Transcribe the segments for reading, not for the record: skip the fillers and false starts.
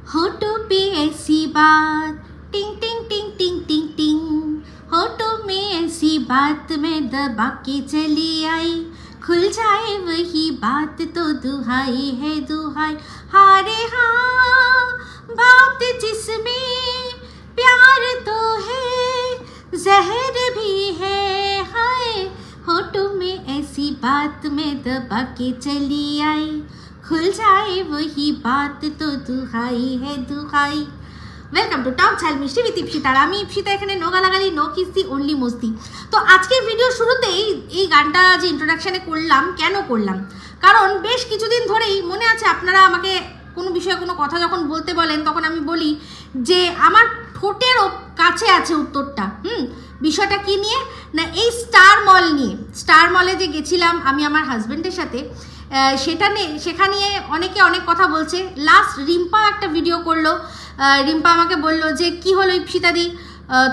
होठों पे ऐसी बात टिंग टिंग टिंग टिंग टिंग टिंग, होठों में ऐसी बात मैं दबा के चली आई, खुल जाए वही बात तो दुहाई है दुहाई। हारे हाँ बात जिसमें प्यार तो है जहर भी है, हाय होठों में ऐसी बात मैं दबा के चली आई, खुल जाए वही बात तो दुहाई है दुहाई। वेलकम टू टॉक झाल मिष्टी विथ इप्सिता। আমি ইপসিতা এখানে নো গালাগালি নো কিস্তি অনলি মস্তি। তো আজকের ভিডিও শুরুতেই এই গানটা যে ইন্ট্রোডাকশনে করলাম, কেন করলাম, কারণ বেশ কিছুদিন ধরেই মনে আছে আপনারা আমাকে কোনো বিষয়ে কোনো কথা যখন বলতে বলেন তখন আমি বলি যে আমার ঠোঁটের কাছে আছে উত্তরটা। বিষয়টা কি নিয়ে না, এই স্টার মল নিয়ে। স্টার মলে যে গেছিলাম আমি আমার হাজব্যান্ডের সাথে, সেখানে অনেকে অনেক কথা বলছে। লাস্ট রিম্পা একটা ভিডিও করলো, রিম্পা আমাকে বললো যে কি হলো ইপসিতাদি,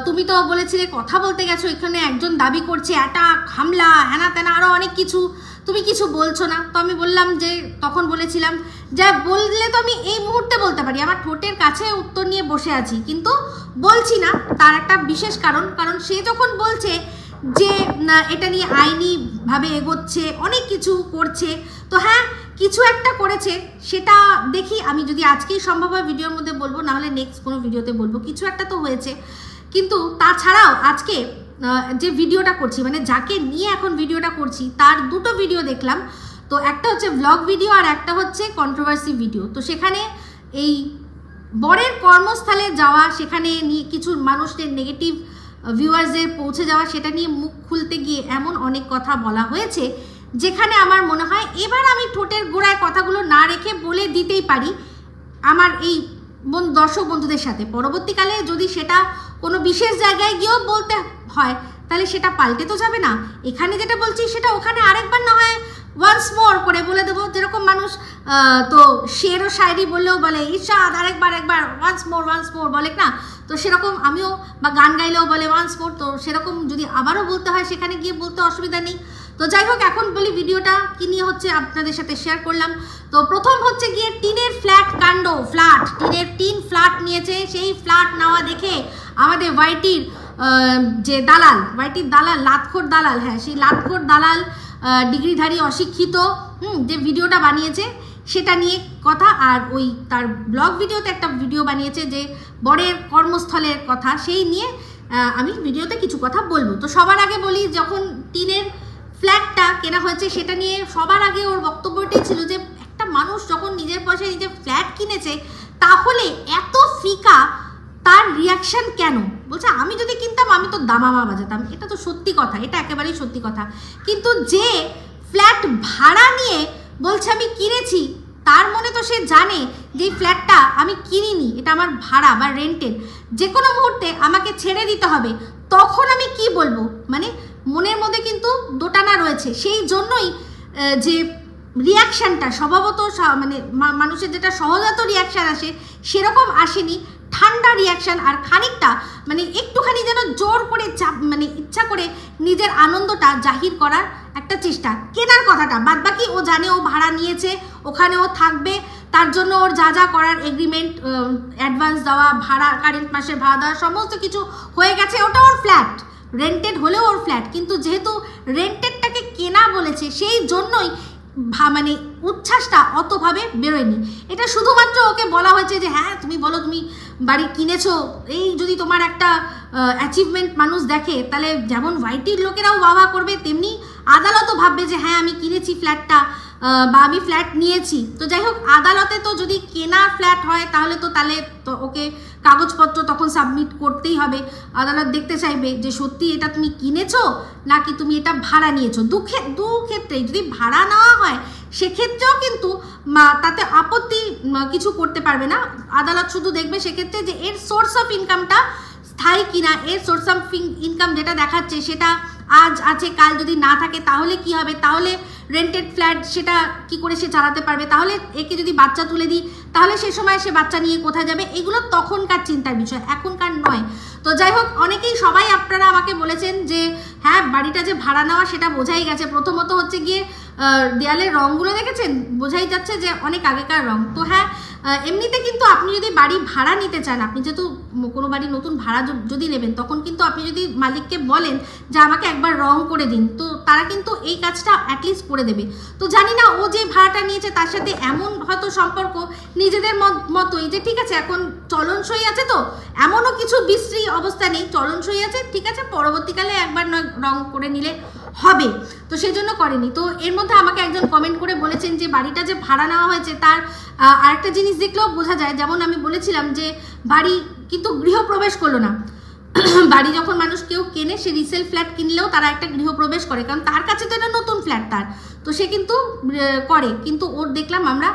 তুমি তো বলেছিলে কথা বলতে গেছো, এখানে একজন দাবি করছে অ্যাটাক হামলা হ্যানা ত্যানা আরও অনেক কিছু, তুমি কিছু বলছো না। তো আমি বললাম যে তখন বলেছিলাম যা বললে তো আমি এই মুহূর্তে বলতে পারি, আমার ঠোঁটের কাছে উত্তর নিয়ে বসে আছি কিন্তু বলছি না। তার একটা বিশেষ কারণ সে যখন বলছে যে এটা নিয়ে আইনিভাবে এগোচ্ছে, অনেক কিছু করছে, তো হ্যাঁ কিছু একটা করেছে, সেটা দেখি আমি যদি আজকেই সম্ভব হয় ভিডিওর মধ্যে বলবো, নাহলে নেক্সট কোনো ভিডিওতে বলবো। কিছু একটা তো হয়েছে, কিন্তু তাছাড়াও আজকে যে ভিডিওটা করছি, মানে যাকে নিয়ে এখন ভিডিওটা করছি তার দুটো ভিডিও দেখলাম। তো একটা হচ্ছে ব্লগ ভিডিও আর একটা হচ্ছে কন্ট্রোভার্সি ভিডিও। তো সেখানে এই বরের কর্মস্থলে যাওয়া, সেখানে নিয়ে কিছু মানুষদের নেগেটিভ ভিউয়ার্সদের পৌঁছে যাওয়া, সেটা নিয়ে মুখ খুলতে গিয়ে এমন অনেক কথা বলা হয়েছে যেখানে আমার মনে হয় এবার আমি ঠোঁটের গোড়ায় কথাগুলো না রেখে বলে দিতেই পারি আমার এই দর্শক বন্ধুদের সাথে। পরবর্তীকালে যদি সেটা কোনো বিশেষ জায়গায় গিয়েও বলতে হয় তাহলে সেটা পাল্টে তো যাবে না। এখানে যেটা বলছি সেটা ওখানে আরেকবার না হয় ওয়ান্স মোর করে বলে দেবো। যেরকম মানুষ তো শের ও শায়রি বললেও বলে ইরশাদ একবার ওয়ান্স মোর বলে না, তো সেরকম আমিও বা গান গাইলেও বলে ওয়ান্স মোর, তো সেরকম যদি আবারও বলতে হয় সেখানে গিয়ে বলতে অসুবিধা নেই। তো যাই হোক, এখন বলি ভিডিওটা কী নিয়ে হচ্ছে আপনাদের সাথে শেয়ার করলাম। তো প্রথম হচ্ছে গিয়ে টিনের ফ্ল্যাট কাণ্ড। টিন ফ্ল্যাট নিয়েছে, সেই ফ্ল্যাট নেওয়া দেখে আমাদের ওয়াইটির যে দালাল, লাতখোর দালাল, হ্যাঁ সেই লাতখোর দালাল ডিগ্রিধারী অশিক্ষিত যে ভিডিওটা বানিয়েছে সেটা নিয়ে কথা। আর ওই তার ব্লগ ভিডিওতে একটা ভিডিও বানিয়েছে যে বরের কর্মস্থলের কথা, সেই নিয়ে আমি ভিডিওতে কিছু কথা বলবো। তো সবার আগে বলি, যখন টিনের ফ্ল্যাটটা কেনা হয়েছে সেটা নিয়ে সবার আগে ওর বক্তব্যটাই ছিল যে একটা মানুষ যখন নিজের পয়সায় নিজের ফ্ল্যাট কিনেছে তাহলে এত ফিকা তার রিয়াকশান কেন। বলছে আমি যদি কিনতাম আমি তো দামামা বাজাতাম। এটা তো সত্যি কথা, এটা একেবারেই সত্যি কথা। কিন্তু যে ফ্ল্যাট ভাড়া নিয়ে বলছে আমি কিনেছি, তার মনে তো সে জানে যে ফ্ল্যাটটা আমি কিনিনি, এটা আমার ভাড়া বা রেন্টেড, যে কোনো মুহূর্তে আমাকে ছেড়ে দিতে হবে। তখন আমি কি বলবো, মানে মনের মধ্যে কিন্তু দোটানা রয়েছে। সেই জন্যই যে রিয়াকশানটা স্বভাবত মানে মানুষের যেটা সহজাত রিয়াকশান আসে সেরকম আসেনি, ঠান্ডা রিয়াকশান। আর খানিকটা মানে একটুখানি যেন জোর করে মানে ইচ্ছা করে নিজের আনন্দটা জাহির করার একটা চেষ্টা। কেনার কথাটা বাদ বাকি ও জানে, ও ভাড়া নিয়েছে, ওখানে ও থাকবে, তার জন্য ওর যা করার এগ্রিমেন্ট, অ্যাডভান্স দেওয়া, ভাড়া, কারেন্ট মাসের ভাড়া দেওয়া সমস্ত কিছু হয়ে গেছে। ওটা ওর ফ্ল্যাট, রেন্টেড হলেও ওর ফ্ল্যাট, কিন্তু যেহেতু রেন্টেডটাকে কেনা বলেছে সেই জন্যই মানে উচ্ছ্বাসটা অতভাবে বেরোয়নি। এটা শুধুমাত্র ওকে বলা হয়েছে যে হ্যাঁ তুমি বলো তুমি বাড়ি কিনেছো, এই যদি তোমার একটা অ্যাচিভমেন্ট মানুষ দেখে তাহলে যেমন ওয়াইটির লোকেরাও বাবা করবে, তেমনি আদালতও ভাববে যে হ্যাঁ আমি কিনেছি ফ্ল্যাটটা বা আমি ফ্ল্যাট নিয়েছি। তো যাই হোক, আদালতে তো যদি কেনা ফ্ল্যাট হয় তাহলে তো ওকে কাগজপত্র তখন সাবমিট করতেই হবে। আদালত দেখতে চাইবে যে সত্যি এটা তুমি কিনেছো নাকি তুমি এটা ভাড়া নিয়েছো। দু ক্ষেত্রেই যদি ভাড়া নেওয়া হয় সেক্ষেত্রেও কিন্তু তাতে আপত্তি কিছু করতে পারবে না আদালত। শুধু দেখবে সেক্ষেত্রে যে এর সোর্স অফ ইনকামটা স্থায়ী কিনা, এর সোর্স অফ ইনকাম যেটা দেখাচ্ছে সেটা আজ আছে কাল যদি না থাকে তাহলে কি হবে, তাহলে রেন্টেড ফ্ল্যাট সেটা কি করে সে চালাতে পারবে, তাহলে একে যদি বাচ্চা তুলে দিই তাহলে সে সময় সে বাচ্চা নিয়ে কোথায় যাবে, এগুলো তখনকার চিন্তার বিষয়, এখনকার নয়। তো যাই হোক, অনেকেই সবাই আপনারা আমাকে বলেছেন যে হ্যাঁ বাড়িটা যে ভাড়া নেওয়া সেটা বোঝাই গেছে। প্রথমত হচ্ছে গিয়ে দেয়ালের রঙগুলো দেখেছেন, বোঝাই যাচ্ছে যে অনেক আগেকার রঙ। তো হ্যাঁ, এমনিতে কিন্তু আপনি যদি বাড়ি ভাড়া নিতে চান, আপনি যেহেতু কোনো বাড়ি নতুন ভাড়া যদি নেবেন, তখন কিন্তু আপনি যদি মালিককে বলেন যে আমাকে একবার রং করে দিন, তো তারা কিন্তু এই কাজটা অ্যাটলিস্ট করে দেবে। তো জানি না ও যে ভাড়াটা নিয়েছে তার সাথে এমন হয়তো সম্পর্ক নিজেদের মতোই যে ঠিক আছে এখন চলনসই আছে, তো এমনও কিছু বিশ্রী অবস্থা নেই, চলনসই আছে, ঠিক আছে পরবর্তীকালে একবার নয় রং করে নিলে হবে, তো সেই জন্য করেনি। তো এর মধ্যে আমাকে একজন কমেন্ট করে বলেছেন যে বাড়িটা যে ভাড়া নেওয়া হয়েছে তার আরেকটা জিনিস দেখলেও বোঝা যায়, যেমন আমি বলেছিলাম যে বাড়ি কিন্তু গৃহপ্রবেশ করলো না। বাড়ি যখন মানুষ কেউ কেনে, সে রিসেল ফ্ল্যাট কিনলেও তারা একটা গৃহপ্রবেশ করে, কারণ তার কাছে তো এটা নতুন ফ্ল্যাট তার, তো সে কিন্তু করে, কিন্তু ওর দেখলাম আমরা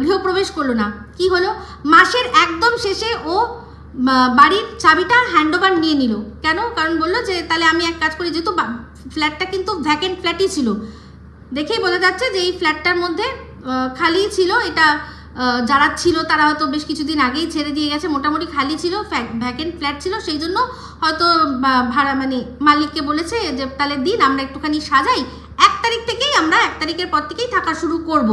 গৃহপ্রবেশ করলো না। কি হলো, মাসের একদম শেষে ও বাড়ির চাবিটা হ্যান্ডওভার নিয়ে নিল। কেন? কারণ বললো যে তাহলে আমি এক কাজ করি, যেহেতু ফ্ল্যাটটা কিন্তু ভ্যাকেন্ট ফ্ল্যাটই ছিল, দেখেই বোঝা যাচ্ছে যে এই ফ্ল্যাটটার মধ্যে খালি ছিল, এটা যারা ছিল তারা হয়তো বেশ কিছুদিন আগেই ছেড়ে দিয়ে গেছে, মোটামুটি খালি ছিল, ভ্যাকেন্ট ফ্ল্যাট ছিল, সেই জন্য হয়তো ভাড়া মানে মালিককে বলেছে যে তাহলে দিন আমরা একটুখানি সাজাই, 1 তারিখ থেকেই আমরা 1 তারিখের পর থেকেই থাকা শুরু করব,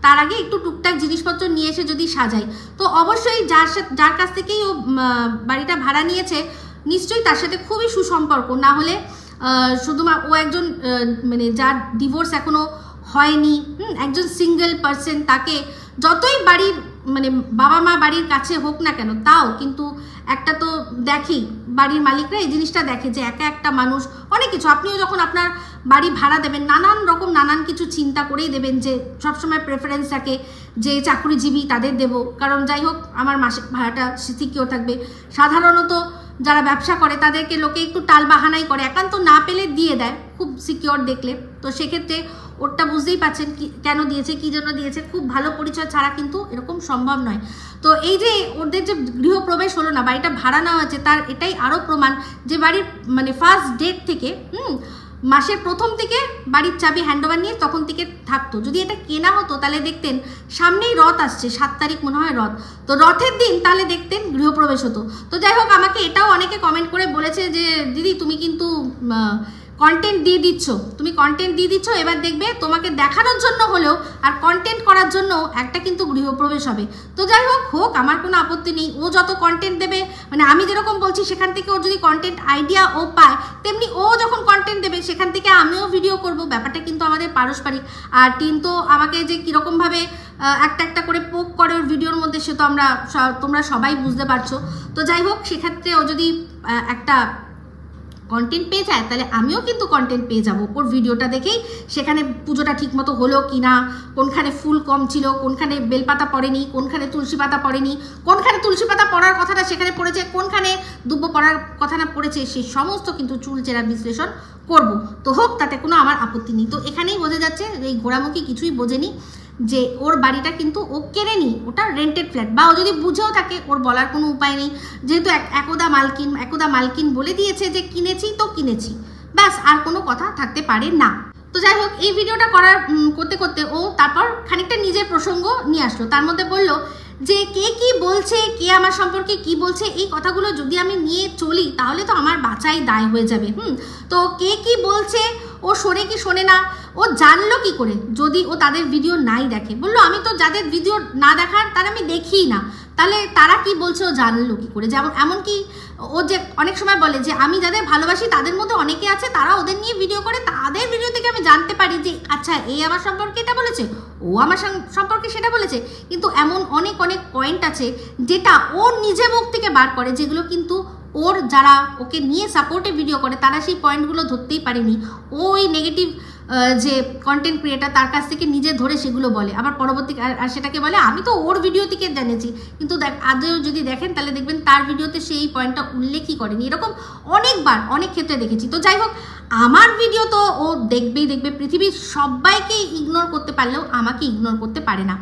তার আগে একটু টুকটাক জিনিসপত্র নিয়ে এসে যদি সাজাই। তো অবশ্যই যার কাছ থেকেই ও বাড়িটা ভাড়া নিয়েছে নিশ্চয়ই তার সাথে খুবই সুসম্পর্ক, না হলে শুধুমাত্র ও একজন মানে যার ডিভোর্স এখনো হয়নি, একজন সিঙ্গেল পার্সন, তাকে যতই বাড়ির মানে বাবা মা বাড়ির কাছে হোক না কেন, তাও কিন্তু একটা তো দেখেই বাড়ির মালিকরা এই জিনিসটা দেখে যে একা একটা মানুষ অনেক কিছু, আপনিও যখন আপনার বাড়ি ভাড়া দেবেন নানান কিছু চিন্তা করেই দেবেন, যে সবসময় প্রেফারেন্স থাকে যে চাকরিজীবী তাদের দেব, কারণ যাই হোক আমার মাসিক ভাড়াটা সিকিউর থাকবে। সাধারণত যারা ব্যবসা করে তাদেরকে লোকে একটু টাল বাহানাই করে, একান্ত না পেলে দিয়ে দেয় খুব সিকিউর দেখলে, তো সেক্ষেত্রে ওরটা বুঝতেই পারছেন কেন দিয়েছে, কী জন্য দিয়েছে, খুব ভালো পরিচয় ছাড়া কিন্তু এরকম সম্ভব নয়। তো এই যে ওদের যে গৃহপ্রবেশ হলো না, বাড়িটা ভাড়া নেওয়া হয়েছে, তার এটাই আরও প্রমাণ যে বাড়ির মানে ফার্স্ট ডেট থেকে মাসের প্রথম থেকে বাড়ির চাবি হ্যান্ডওভার নিয়ে তখন থেকে থাকতো। যদি এটা কেনা হতো তাহলে দেখতেন সামনেই রথ আসছে, 7 তারিখ মনে হয় রথ, তো রথের দিন তাহলে দেখতেন গৃহপ্রবেশ হতো। তো যাই হোক, আমাকে এটাও অনেকে কমেন্ট করে বলেছে যে দিদি তুমি কিন্তু কন্টেন্ট দিয়ে দিচ্ছ, এবার দেখবে তোমাকে দেখানোর জন্য হলেও আর কন্টেন্ট করার জন্য একটা কিন্তু গৃহপ্রবেশ হবে। তো যাই হোক, আমার কোনো আপত্তি নেই, ও যত কন্টেন্ট দেবে, মানে আমি যেরকম বলছি সেখান থেকে ওর যদি কন্টেন্ট আইডিয়া ও পায়, তেমনি ও যখন কন্টেন্ট দেবে সেখান থেকে আমিও ভিডিও করব, ব্যাপারটা কিন্তু আমাদের পারস্পরিক। আর টিন তো আমাকে যে কীরকমভাবে একটা করে পোক করে ওর ভিডিওর মধ্যে, সে তো তোমরা সবাই বুঝতে পারছো। তো যাই হোক, সেক্ষেত্রে ও যদি একটা কন্টেন্ট পেয়ে যায় তাহলে আমিও কিন্তু কন্টেন্ট পেয়ে যাব ওর ভিডিওটা দেখেই, সেখানে পুজোটা ঠিকমতো হলো কি না, কোনখানে ফুল কম ছিল, কোনখানে বেলপাতা পড়েনি, কোনখানে তুলসী পাতা পড়েনি, কোনখানে তুলসী পাতা পড়ার কথাটা সেখানে পড়েছে, কোনখানে দুব্বো পড়ার কথাটা পড়েছে, সেই সমস্ত কিন্তু চুলচেরা বিশ্লেষণ করব। তো হোক, তাতে কোনো আমার আপত্তি নেই। তো এখানেই বোঝা যাচ্ছে এই ঘোড়ামুখী কিছুই বোঝেনি, যে ওর বাড়িটা কিন্তু ও কেনেনি, ওটা রেন্টেড ফ্ল্যাট, বা ও যদি বুঝেও থাকে ওর বলার কোনো উপায় নেই, যেহেতু একদা মালকিন বলে দিয়েছে যে কিনেছি তো কিনেছি, ব্যাস, আর কোনো কথা থাকতে পারে না। তো যাই হোক, এই ভিডিওটা করতে করতে ও তারপর খানিকটা নিজের প্রসঙ্গ নিয়ে আসলো, তার মধ্যে বলল যে কে কি বলছে, কে আমার সম্পর্কে কি বলছে, এই কথাগুলো যদি আমি নিয়ে চলি তাহলে তো আমার বাঁচাই দায় হয়ে যাবে। তো কে কি বলছে, ও শোনে কি শোনে না, ও জানলো কি করে যদি ও তাদের ভিডিও নাই দেখে? বললো আমি তো যাদের ভিডিও না দেখার তারা আমি দেখিই না, তাহলে তারা কি বলছে ও জানলো কি করে? যেমন এমনকি ও যে অনেক সময় বলে যে আমি যাদের ভালোবাসি তাদের মধ্যে অনেকে আছে তারা ওদের নিয়ে ভিডিও করে, তাদের ভিডিও থেকে আমি জানতে পারি যে আচ্ছা এই আমার সম্পর্কে এটা বলেছে, ও আমার সম্পর্কে সেটা বলেছে। কিন্তু এমন অনেক পয়েন্ট আছে যেটা ও নিজে মুখ থেকে বার করে, যেগুলো কিন্তু ওর যারা ওকে নিয়ে সাপোর্টে ভিডিও করে তারা সেই পয়েন্টগুলো ধরতেই পারেনি। ওই নেগেটিভ যে কন্টেন্ট ক্রিয়েটার তার কাছ থেকে নিজে ধরে সেগুলো বলে, আবার পরবর্তী আর সেটাকে বলে আমি তো ওর ভিডিও থেকে জেনেছি, কিন্তু আদৌ যদি দেখেন তাহলে দেখবেন তার ভিডিওতে সেই পয়েন্টটা উল্লেখই করেনি। এরকম অনেকবার অনেক ক্ষেত্রে দেখেছি। তো যাই হোক, আমার ভিডিও তো ও দেখবেই দেখবে, পৃথিবীর সবাইকে ইগনোর করতে পারলেও আমাকে ইগনোর করতে পারে না।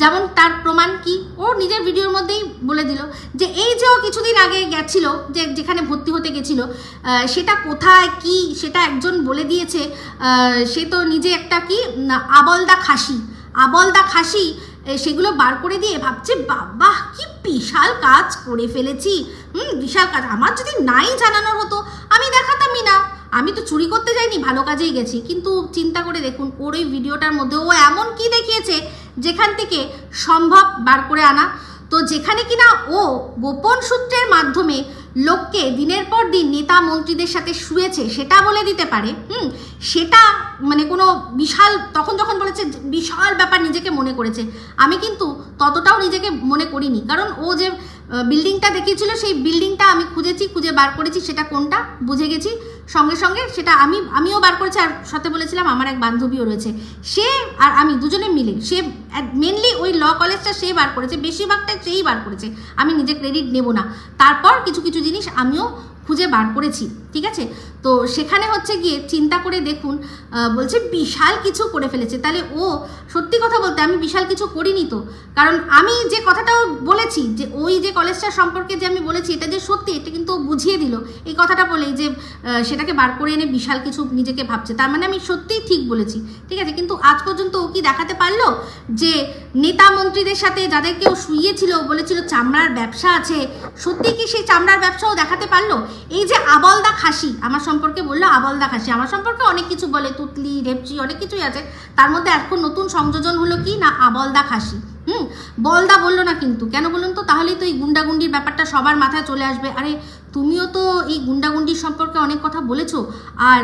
যেমন তার প্রমাণ কি, ও নিজের ভিডিওর মধ্যেই বলে দিল যে এই যে ও কিছুদিন আগে গেছিল, যেখানে ভর্তি হতে গেছিল, সেটা কোথায় কি সেটা একজন বলে দিয়েছে, সে তো নিজে একটা কি আবলদা খাসি সেগুলো বার করে দিয়ে ভাবছে বাবা কি বিশাল কাজ করে ফেলেছি, বিশাল কাজ, আমার যদি নাই জানানোর হতো আমি দেখাতামই না, আমি তো চুরি করতে যাইনি, ভালো কাজেই গেছি। কিন্তু চিন্তা করে দেখুন ওর ওই ভিডিওটার মধ্যে ও এমন কি দেখিয়েছে যেখান থেকে সম্ভব বার করে আনা। তো যেখানে কিনা ও গোপন সূত্রের মাধ্যমে লোককে দিনের পর দিন নেতা মন্ত্রীদের সাথে শুয়েছে সেটা বলে দিতে পারে, সেটা মানে কোনো বিশাল, তখন যখন বলেছে বিশাল ব্যাপার নিজেকে মনে করেছে, আমি কিন্তু ততটাও নিজেকে মনে করিনি। কারণ ও যে বিল্ডিংটা দেখিয়েছিল সেই বিল্ডিংটা আমি খুঁজে বার করেছি, সেটা কোনটা বুঝে গেছি সঙ্গে সঙ্গে, সেটা আমিও বার করেছি, আর সাথে বলেছিলাম আমার এক বান্ধবীও রয়েছে, সে আর আমি দুজনে মিলে, সে মেনলি ওই ল কলেজটা সে বার করেছে, বেশিরভাগটা সেই বার করেছে, আমি নিজে ক্রেডিট নেব না। তারপর কিছু কিছু জিনিস আমিও খুঁজে বার করেছি, ঠিক আছে। তো সেখানে হচ্ছে গিয়ে চিন্তা করে দেখুন, বলছে বিশাল কিছু করে ফেলেছে। তাহলে ও সত্যি কথা বলতে আমি বিশাল কিছু করিনি তো, কারণ আমি যে কথাটাও বলেছি যে ওই যে কলেজটা সম্পর্কে যে আমি বলেছি এটা যে সত্যি, এটা কিন্তু ও বুঝিয়ে দিল এই কথাটা বলেই, যে সেটাকে বার করে এনে বিশাল কিছু নিজেকে ভাবছে, তার মানে আমি সত্যিই ঠিক বলেছি, ঠিক আছে। কিন্তু আজ পর্যন্ত ও কি দেখাতে পারলো যে নেতা মন্ত্রীদের সাথে যাদেরকে ও শুইয়েছিল, বলেছিল চামড়ার ব্যবসা আছে, সত্যি কি সেই চামড়ার ব্যবসাও দেখাতে পারলো? এই যে আবলদা খাসি আমার সম্পর্কে বললো, আবলদা খাসি আমার সম্পর্কে অনেক কিছু বলে, তুতলি রেপচি অনেক কিছুই আছে, তার মধ্যে এখন নতুন সংযোজন হলো কি না আবলদা খাসি। বলদা বললো না কিন্তু, কেন বলুন তো? তাহলেই তো এই গুন্ডাগুন্ডির ব্যাপারটা সবার মাথায় চলে আসবে। আরে তুমিও তো এই গুন্ডাগুন্ডির সম্পর্কে অনেক কথা বলেছো, আর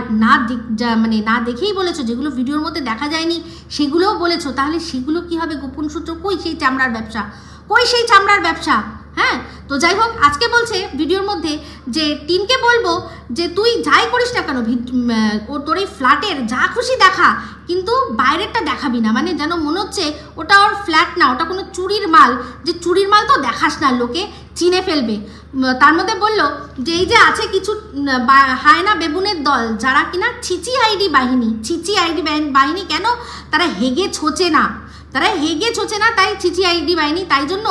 না দেখেই বলেছো, যেগুলো ভিডিওর মধ্যে দেখা যায়নি সেগুলোও বলেছো, তাহলে সেগুলো কি হবে গোপন সূত্র? কই সেই চামড়ার ব্যবসা, কই সেই চামড়ার ব্যবসা? হ্যাঁ, তো যাই হোক, আজকে বলছে ভিডিওর মধ্যে যে টিনকে বলবো যে তুই যাই করিস না কেন, তোর এই ফ্ল্যাটের যা খুশি দেখা, কিন্তু বাইরেরটা দেখাবি না, মানে যেন মনে হচ্ছে ওটা ওর ফ্ল্যাট না, ওটা কোনো চুরির মাল, যে চুরির মাল তো দেখাস না, লোকে চিনে ফেলবে। তার মধ্যে বললো যে এই যে আছে কিছু হায়না বেবুনের দল, যারা কিনা ছিচি আইডি বাহিনী, কেন তারা হেগে ছোচে না, তাই ছিচি আইডি বাহিনী, তাই জন্য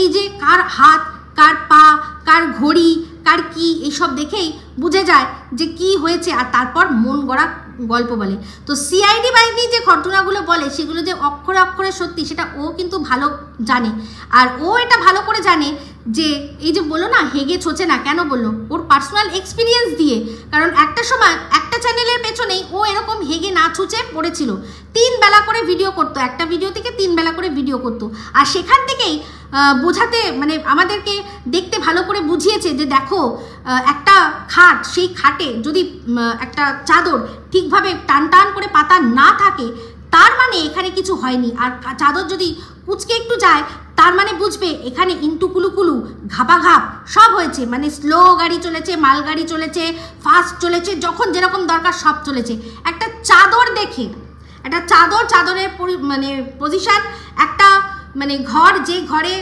এই যে কার হাত, কার পা, কার ঘড়ি, কার কি, এইসব দেখেই বুঝে যায় যে কি হয়েছে, আর তারপর মন গড়া গল্প বলে। তো সিআইডি বাহিনী যে ঘটনাগুলো বলে সেগুলো যে অক্ষরে অক্ষরে সত্যি, সেটা ও কিন্তু ভালো জানে, আর ও এটা ভালো করে জানে যে এই যে বললো না হেগে ছোচে না, কেন বললো? ওর পার্সোনাল এক্সপিরিয়েন্স দিয়ে, কারণ একটা সময় একটা চ্যানেলের পেছনেই ও এরকম হেগে না ছুচে পড়েছিল, 3 বেলা করে ভিডিও করতো, একটা ভিডিও থেকে 3 বেলা করে ভিডিও করতো, আর সেখান থেকেই বোঝাতে মানে আমাদেরকে দেখতে ভালো করে বুঝিয়েছে যে দেখো একটা খাট, সেই খাটে যদি একটা চাদর ঠিকভাবে টান করে পাতা না থাকে তার মানে এখানে কিছু হয়নি, আর চাদর যদি কুচকে একটু যায় তার মানে বুঝবে এখানে ইন্টু কুলুকুলু ঘাপাঘাপ সব হয়েছে, মানে স্লো গাড়ি চলেছে, মাল গাড়ি চলেছে, ফাস্ট চলেছে, যখন যেরকম দরকার সব চলেছে। একটা চাদর দেখে, একটা চাদরের মানে পজিশন, একটা মানে ঘর, যে ঘরে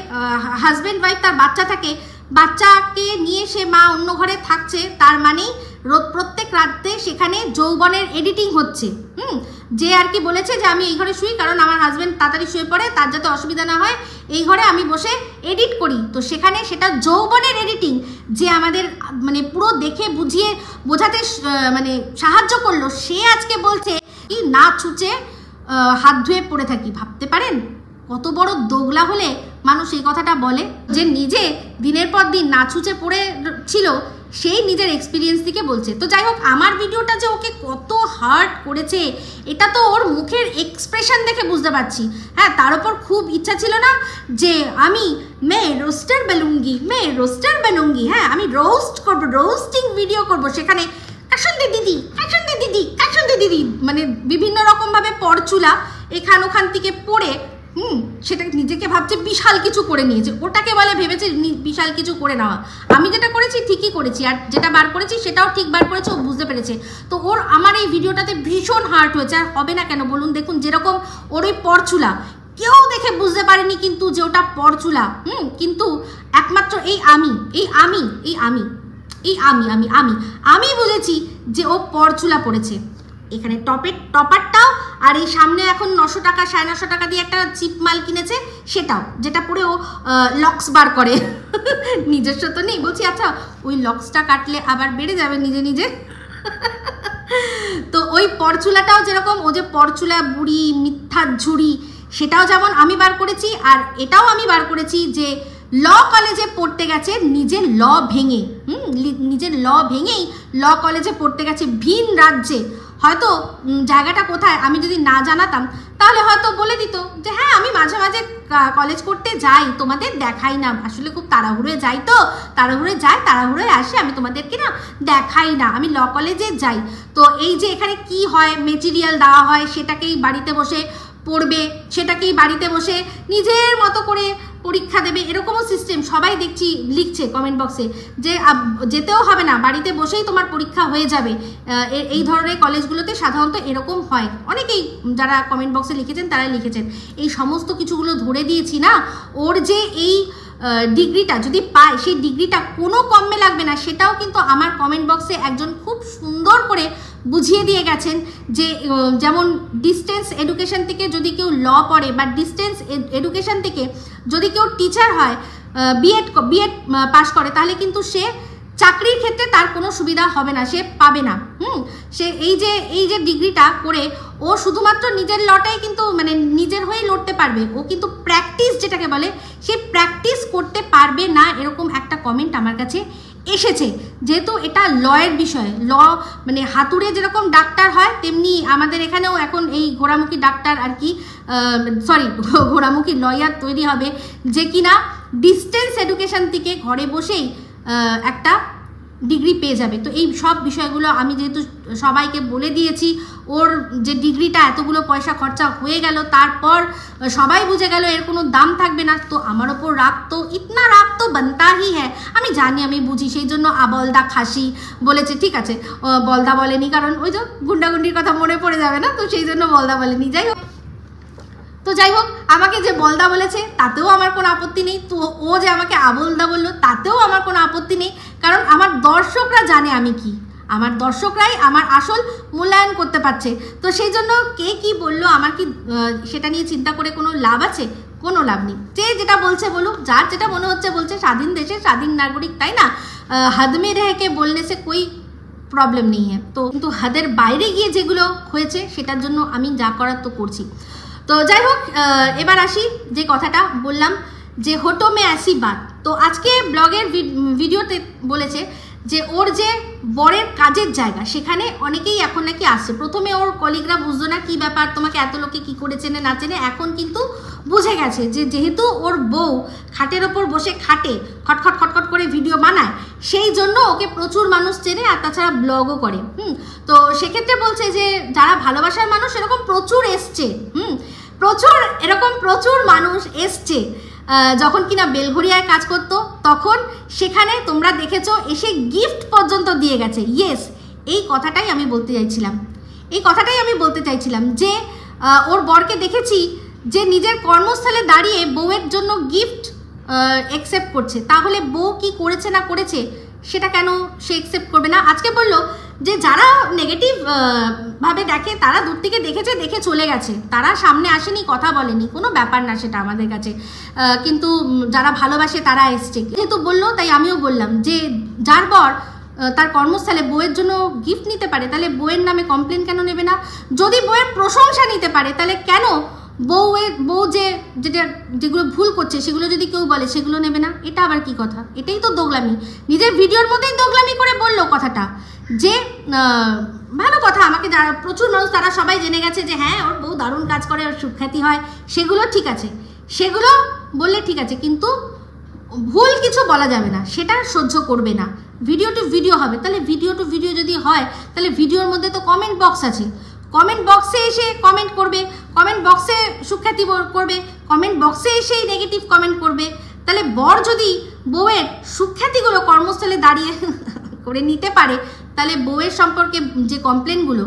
হাজব্যান্ড ওয়াইফ তার বাচ্চা থাকে, বাচ্চাকে নিয়ে সে মা অন্য ঘরে থাকছে, তার মানেই প্রত্যেক রাতে সেখানে যৌবনের এডিটিং হচ্ছে। যে আর কি বলেছে যে আমি এই ঘরে শুই কারণ আমার হাজব্যান্ড তাড়াতাড়ি শুয়ে পড়ে, তার যাতে অসুবিধা না হয়, এই ঘরে আমি বসে এডিট করি। তো সেখানে সেটা যৌবনের এডিটিং, যে আমাদের মানে পুরো দেখে বুঝিয়ে বোঝাতে মানে সাহায্য করলো, সে আজকে বলছে কি না ছুঁচে হাত ধুয়ে পড়ে থাকি। ভাবতে পারেন কত বড় দোগলা হলে মানুষ এই কথাটা বলে, যে নিজে দিনের পর দিন না ছুঁচে পড়ে ছিল, সেই নিজের এক্সপিরিয়েন্স থেকে বলছে। তো যাই হোক, আমার ভিডিওটা যে ওকে কত হার্ট করেছে এটা তো ওর মুখের এক্সপ্রেশন দেখে বুঝতে পারছি। হ্যাঁ, তার উপর খুব ইচ্ছা ছিল না যে আমি রোস্টার বেলুঙ্গি, হ্যাঁ আমি রোস্ট করবো, রোস্টিং ভিডিও করব, সেখানে কাশন দে দিদি মানে বিভিন্ন রকমভাবে পরচুলা এখান ওখান থেকে পড়ে সেটা নিজেকে ভাবছে বিশাল কিছু করে নিয়েছে, ওটাকে বলে ভেবেছে বিশাল কিছু করে নেওয়া। আমি যেটা করেছি ঠিকই করেছি, আর যেটা বার করেছি সেটাও ঠিক বার করেছে, ও বুঝতে পেরেছে। তো ওর আমার এই ভিডিওটাতে ভীষণ হার্ট হয়েছে, আর হবে না কেন বলুন? দেখুন যেরকম ওর ওই পরচুলা কেউ দেখে বুঝতে পারেনি কিন্তু যে ওটা পরচুলা, কিন্তু একমাত্র আমি বুঝেছি যে ও পরচুলা পড়েছে। এখানে টপারটাও, আর এই সামনে এখন 900 টাকা 950 টাকা দিয়ে একটা চিপ মাল কিনেছে সেটাও, যেটা পরে ও লক্স বার করে। নিজস্ব তো নেই, বলছি আচ্ছা ওই লক্সটা কাটলে আবার বেড়ে যাবে নিজে। তো ওই পরচুলাটাও যেরকম, ও যে পরচুলা বুড়ি মিথ্যা ঝুড়ি, সেটাও যেমন আমি বার করেছি, আর এটাও আমি বার করেছি যে ল কলেজে পড়তে গেছে নিজের ল ভেঙে, নিজের ল ভেঙেই ল কলেজে পড়তে গেছে ভিন রাজ্যে। হয়তো জায়গাটা কোথায় আমি যদি না জানাতাম তাহলে হয়তো বলে দিত যে হ্যাঁ আমি মাঝে মাঝে কলেজ করতে যাই, তোমাদের দেখাই না, আসলে খুব তাড়াহুড়োয় যাই, তো তাড়াহুড়োয় যাই তাড়াহুড়োয় আসি, আমি তোমাদেরকে না দেখাই না, আমি ল কলেজে যাই। তো এই যে এখানে কি হয়, মেটেরিয়াল দেওয়া হয়, সেটাকেই বাড়িতে বসে পড়বে, সেটাকেই বাড়িতে বসে নিজের মতো করে পরীক্ষা দেবে, এরকমও সিস্টেম সবাই দেখছি লিখছে কমেন্ট বক্সে যে যেতেও হবে না, বাড়িতে বসেই তোমার পরীক্ষা হয়ে যাবে। এই ধরনের কলেজগুলোতে সাধারণত এরকম হয়, অনেকেই যারা কমেন্ট বক্সে লিখেছেন তারা লিখেছেন। এই সমস্ত কিছুগুলো ধরে দিয়েছি না, ওর যে এই ডিগ্রিটা যদি পায় সেই ডিগ্রিটা কোনো কমে লাগবে না, সেটাও কিন্তু আমার কমেন্ট বক্সে একজন খুব সুন্দর করে বুঝিয়ে দিয়ে গেছেন যে যেমন ডিস্টেন্স এডুকেশন থেকে যদি কেউ ল পড়ে বা ডিস্টেন্স এডুকেশন থেকে যদি কেউ টিচার হয়, বিএড পাস করে, তাহলে কিন্তু সে চাকরির ক্ষেত্রে তার কোনো সুবিধা হবে না, সে পাবে না। সে এই যে ডিগ্রিটা করে ও শুধুমাত্র নিজের লটাই কিন্তু মানে নিজের হয়েই লড়তে পারবে, ও কিন্তু প্র্যাকটিস যেটাকে বলে সে প্র্যাকটিস করতে পারবে না, এরকম একটা কমেন্ট আমার কাছে এসেছে। যেহেতু এটা লয়ের বিষয়, ল মানে হাতুড়ে যেরকম ডাক্তার হয় তেমনি আমাদের এখানেও এখন এই ঘোড়ামুখী ডাক্তার আর কি ঘোড়ামুখী লয়ার তৈরি হবে, যে কিনা ডিস্টেন্স এডুকেশন থেকে ঘরে বসেই একটা ডিগ্রি পেয়ে যাবে। তো এই সব বিষয়গুলো আমি যেহেতু সবাইকে বলে দিয়েছি, ওর যে ডিগ্রিটা এতগুলো পয়সা খরচা হয়ে গেল, তারপর সবাই বুঝে গেল এর কোনো দাম থাকবে না, তো আমার ওপর রাগ তো ইতনা রাগ তো বানতা হি হ্যাঁ। আমি জানি, আমি বুঝি, সেই জন্য আবলদা খাসি বলেছে, ঠিক আছে বলদা বলেনি, কারণ ওই যে গুন্ডাগুন্ডির কথা মনে পড়ে যাবে না, তো সেই জন্য বলদা বলেনি। যাই হোক আমাকে যে বলদা বলেছে তাতেও আমার কোনো আপত্তি নেই, তো ও যে আমাকে আবলদা বললো তাতেও আমার কোনো আপত্তি নেই, কারণ আমার দর্শকরা জানে আমি কি, আমার দর্শকরাই আমার আসল মূল্যায়ন করতে পারছে। তো সেই জন্য কে কি বললো আমার কি সেটা নিয়ে চিন্তা করে কোনো লাভ আছে? কোনো লাভ নেই। যে যেটা বলছে বলুক, যার যেটা মনে হচ্ছে বলছে, স্বাধীন দেশে স্বাধীন নাগরিক, তাই না? হদ মে রেহে বলনে সে কোই প্রবলেম নেই হ্যাঁ। তো কিন্তু হাদের বাইরে গিয়ে যেগুলো হয়েছে সেটার জন্য আমি যা করার তো করছি। তো যাই হোক এবার আসি যে কথাটা বললাম যে হোটো মে ऐसी बात। তো আজকে ব্লগের ভিডিওতে বলেছে যে ওর যে বরের কাজের জায়গা সেখানে অনেকেই এখন নাকি আসছে। প্রথমে ওর কলিগরা বুঝতো না কি ব্যাপার, তোমাকে এত লোকে কি করে চেনে না চেনে, এখন কিন্তু বুঝে গেছে যে যেহেতু ওর বউ খাটের ওপর বসে খাটে, খটখট খটখট করে ভিডিও বানায়, সেই জন্য ওকে প্রচুর মানুষ চেনে, আর তাছাড়া ব্লগও করে। তো সেক্ষেত্রে বলছে যে যারা ভালোবাসার মানুষ এরকম প্রচুর এসছে, প্রচুর মানুষ এসছে। যখন কিনা বেলঘরিয়ায় কাজ করতো তখন সেখানে তোমরা দেখেছো এসে গিফট পর্যন্ত দিয়ে গেছে। ইয়েস, এই কথাটাই আমি বলতে চাইছিলাম যে ওর বরকে দেখেছি যে নিজের কর্মস্থলে দাঁড়িয়ে বউয়ের জন্য গিফট অ্যাকসেপ্ট করছে। তাহলে বউ কি করেছে না করেছে সেটা কেন সে অ্যাকসেপ্ট করবে না? আজকে বললো যে যারা নেগেটিভ ভাবে দেখে তারা দূর থেকে দেখেছে, দেখে চলে গেছে, তারা সামনে আসেনি, কথা বলেনি, কোনো ব্যাপার না সেটা আমাদের কাছে, কিন্তু যারা ভালোবাসে তারা এসছে। যেহেতু বললো তাই আমিও বললাম যে যার বর তার কর্মস্থলে বউয়ের জন্য গিফট নিতে পারে তাহলে বউয়ের নামে কমপ্লেন কেন নেবে না? যদি বউয়ের প্রশংসা নিতে পারে তাহলে কেন বউ যেগুলো ভুল করছে সেগুলো যদি কেউ বলে সেগুলো নেবে না? এটা আবার কি কথা? এটাই তো দোগলামি। নিজের ভিডিওর মধ্যেই দোগলামি করে বললো কথাটা, যে ভালো কথা, আমাকে যারা প্রচুর মানুষ তারা সবাই জেনে গেছে যে হ্যাঁ ওর বউ দারুণ কাজ করে, ওর সুখ্যাতি হয়, সেগুলো ঠিক আছে, সেগুলো বললে ঠিক আছে, কিন্তু ভুল কিছু বলা যাবে না, সেটা সহ্য করবে না। ভিডিও টু ভিডিও হবে, তাহলে ভিডিও টু ভিডিও যদি হয় তাহলে ভিডিওর মধ্যে তো কমেন্ট বক্স আছে, কমেন্ট বক্সে এসে কমেন্ট করবে, কমেন্ট বক্সে সুখ্যাতি করবে, কমেন্ট বক্সে এসেই নেগেটিভ কমেন্ট করবে। তাহলে বর যদি বউয়ের সুখ্যাতিগুলো কর্মস্থলে দাঁড়িয়ে করে নিতে পারে, তাহলে বউয়ের সম্পর্কে যে কমপ্লেনগুলো,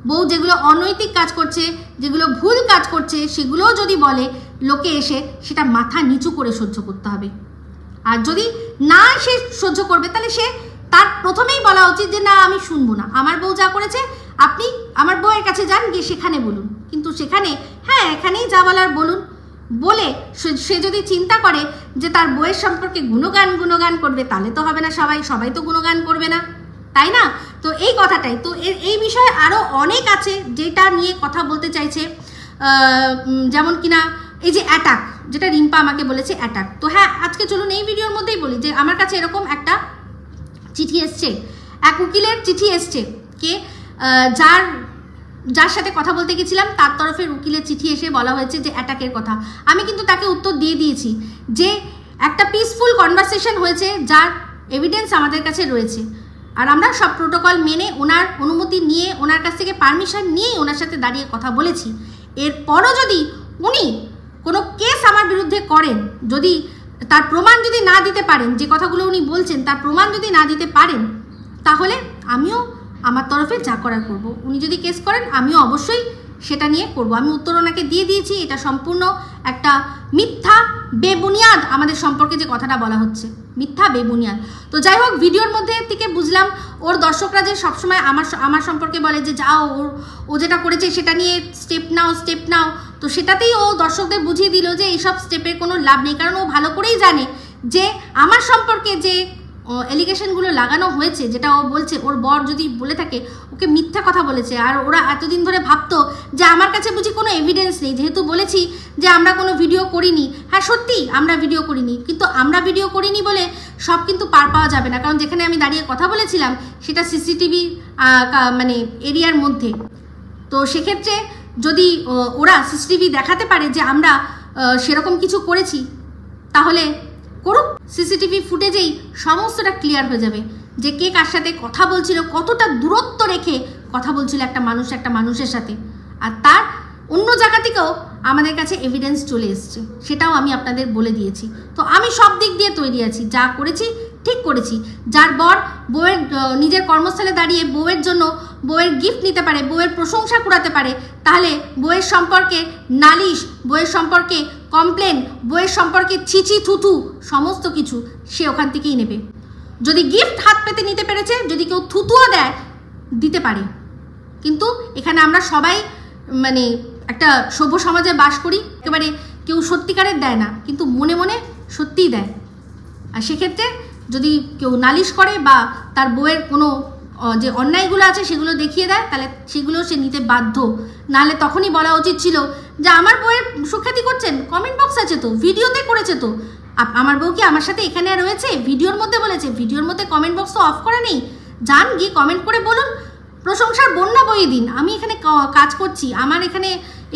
বউ যেগুলো অনৈতিক কাজ করছে, যেগুলো ভুল কাজ করছে, সেগুলোও যদি বলে লোকে এসে, সেটা মাথা নিচু করে সহ্য করতে হবে। আর যদি না সে সহ্য করবে তাহলে সে তার প্রথমেই বলা উচিত যে না আমি শুনবো না, আমার বউ যা করেছে আপনি আমার বউয়ের কাছে যান, গিয়ে সেখানে বলুন। কিন্তু সেখানে হ্যাঁ এখানেই যা বলার বলুন, বলে সে যদি চিন্তা করে যে তার বউয়ের সম্পর্কে গুণগান করবে, তাহলে তো হবে না, সবাই তো গুণগান করবে না, তাই না? তো এই কথাটাই তো, এই বিষয়ে আরও অনেক আছে যেটা নিয়ে কথা বলতে চাইছে। যেমন কিনা এই যে অ্যাটাক, যেটা রিম্পা আমাকে বলেছে অ্যাটাক। তো হ্যাঁ, আজকে চলুন এই ভিডিওর মধ্যেই বলি যে আমার কাছে এরকম একটা চিঠি এসছে, এক উকিলের চিঠি এসছে, কে যার সাথে কথা বলতে গেছিলাম তার তরফের উকিলের চিঠি এসে বলা হয়েছে যে অ্যাটাকের কথা। আমি কিন্তু তাকে উত্তর দিয়ে দিয়েছি যে একটা পিসফুল কনভারসেশন হয়েছে, যার এভিডেন্স আমাদের কাছে রয়েছে, আর আমরা সব প্রোটোকল মেনে ওনার অনুমতি নিয়ে ওনার কাছ থেকে পারমিশন নিয়েই ওনার সাথে দাঁড়িয়ে কথা বলেছি। এরপরও যদি উনি কোনো কেস আমার বিরুদ্ধে করেন, যদি তার প্রমাণ যদি না দিতে পারেন, যে কথাগুলো উনি বলছেন তার প্রমাণ যদি না দিতে পারেন, তাহলে আমিও আমার তরফে যা করার করব। উনি যদি কেস করেন আমিও অবশ্যই সেটা নিয়ে করব। আমি উত্তর ওনাকে দিয়ে দিয়েছি। এটা সম্পূর্ণ একটা মিথ্যা বেবুনিয়াদ আমাদের সম্পর্কে যে কথাটা বলা হচ্ছে, মিথ্যা বেবুনিয়াদ। তো যাই হোক, ভিডিওর মধ্যে থেকে বুঝলাম ওর দর্শকরা যে সবসময় আমার সম্পর্কে বলে যে যাও ও যেটা করেছে সেটা নিয়ে স্টেপ নাও, তো সেটাতেই ও দর্শকদের বুঝিয়ে দিল যে এইসব স্টেপের কোনো লাভ নেই, কারণ ও ভালো করেই জানে যে আমার সম্পর্কে যে এলিগেশনগুলো লাগানো হয়েছে, যেটা ও বলছে ওর বর যদি বলে থাকে ওকে মিথ্যা কথা বলেছে। আর ওরা এতদিন ধরে ভাবতো যে আমার কাছে বুঝি কোনো এভিডেন্স নেই, যেহেতু বলেছি যে আমরা কোনো ভিডিও করিনি। হ্যাঁ সত্যি আমরা ভিডিও করিনি, কিন্তু আমরা ভিডিও করিনি বলে সব কিন্তু পার পাওয়া যাবে না, কারণ যেখানে আমি দাঁড়িয়ে কথা বলেছিলাম সেটা সিসিটিভি মানে এরিয়ার মধ্যে। তো সেক্ষেত্রে যদি ওরা সিসিটিভি দেখাতে পারে যে আমরা সেরকম কিছু করেছি, তাহলে করুক, সিসিটিভি ফুটেজেই সমস্তটা ক্লিয়ার হয়ে যাবে যে কে কার সাথে কথা বলছিল, কতটা দূরত্ব রেখে কথা বলছিল একটা মানুষের সাথে। আর তার অন্য জায়গা থেকেও আমাদের কাছে এভিডেন্স চলে এসছে, সেটাও আমি আপনাদের বলে দিয়েছি। তো আমি সব দিক দিয়ে তৈরি আছি, যা করেছি ঠিক করেছি। যার বর বউয়ের নিজের কর্মস্থলে দাঁড়িয়ে বউয়ের জন্য বউয়ের গিফট নিতে পারে, বউয়ের প্রশংসা কুড়াতে পারে, তাহলে বউয়ের সম্পর্কে নালিশ, বউয়ের সম্পর্কে কমপ্লেন, বউয়ের সম্পর্কে ছিছি থুথু সমস্ত কিছু সে ওখান থেকেই নেবে। যদি গিফট হাত পেতে নিতে পেরেছে, যদি কেউ থুতুও দেয় দিতে পারে, কিন্তু এখানে আমরা সবাই মানে একটা সভ্য সমাজে বাস করি, একেবারে কেউ সত্যিকারের দেয় না, কিন্তু মনে মনে সত্যিই দেয়। আর সেক্ষেত্রে যদি কেউ নালিশ করে বা তার বউয়ের কোনো যে অন্যায়গুলো আছে সেগুলো দেখিয়ে দেয়, তাহলে সেগুলো সে নিতে বাধ্য। নাহলে তখনই বলা উচিত ছিল যে আমার বউয়ের সুখ্যাতি করছেন, কমেন্ট বক্স আছে তো, ভিডিওতে করেছে তো, আমার বউ কি আমার সাথে এখানে রয়েছে, ভিডিওর মধ্যে বলেছে, ভিডিওর মধ্যে কমেন্ট বক্স তো অফ করা নেই, যান গিয়ে কমেন্ট করে বলুন, প্রশংসার বন্যা বইয়ে দিন। আমি এখানে কাজ করছি, আমার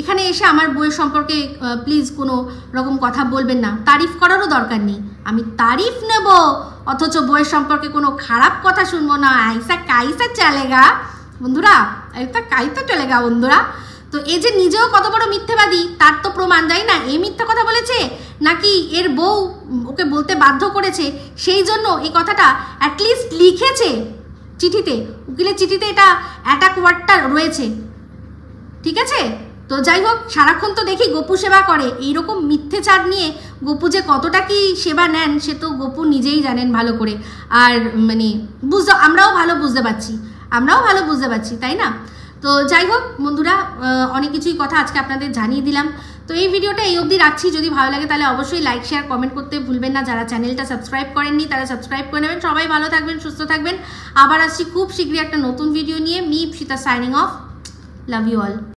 এখানে এসে আমার বইয়ের সম্পর্কে প্লিজ কোনো রকম কথা বলবেন না, তারিফ করারও দরকার নেই। আমি তারিফ নেব অথচ বইয়ের সম্পর্কে কোনো খারাপ কথা শুনবো না। আইসা কাইসা চলেগা বন্ধুরা, একটা কাইতা চলেগা বন্ধুরা। তো এই যে নিজেও কত বড় মিথ্যেবাদী তার তো প্রমাণ, যাই না এই মিথ্যা কথা বলেছে নাকি এর বউ ওকে বলতে বাধ্য করেছে, সেই জন্য এই কথাটা অ্যাটলিস্ট লিখেছে চিঠিতে, উকিলের চিঠিতে এটা অ্যাটাক ওয়ার্ডটা রয়েছে, ঠিক আছে। তো যাই হোক, সারাক্ষণ তো দেখি গপু সেবা করে, এইরকম মিথ্যেচার নিয়ে গপু যে কতটা কি সেবা নেন সে তো গপু নিজেই জানেন ভালো করে। আর মানে আমরাও ভালো বুঝতে পারছি, তাই না। তো যাই হোক বন্ধুরা, অনেক কিছুই কথা আজকে আপনাদের জানিয়ে দিলাম। তো এই ভিডিওটা এই অবধি রাখছি, যদি ভালো লাগে তাহলে অবশ্যই লাইক শেয়ার কমেন্ট করতে ভুলবেন না। যারা চ্যানেলটা সাবস্ক্রাইব করেননি তারা সাবস্ক্রাইব করে নেবেন। সবাই ভালো থাকবেন, সুস্থ থাকবেন। আবার আসছি খুব শীঘ্রই একটা নতুন ভিডিও নিয়ে। Me Ipsita signing off. Love you all.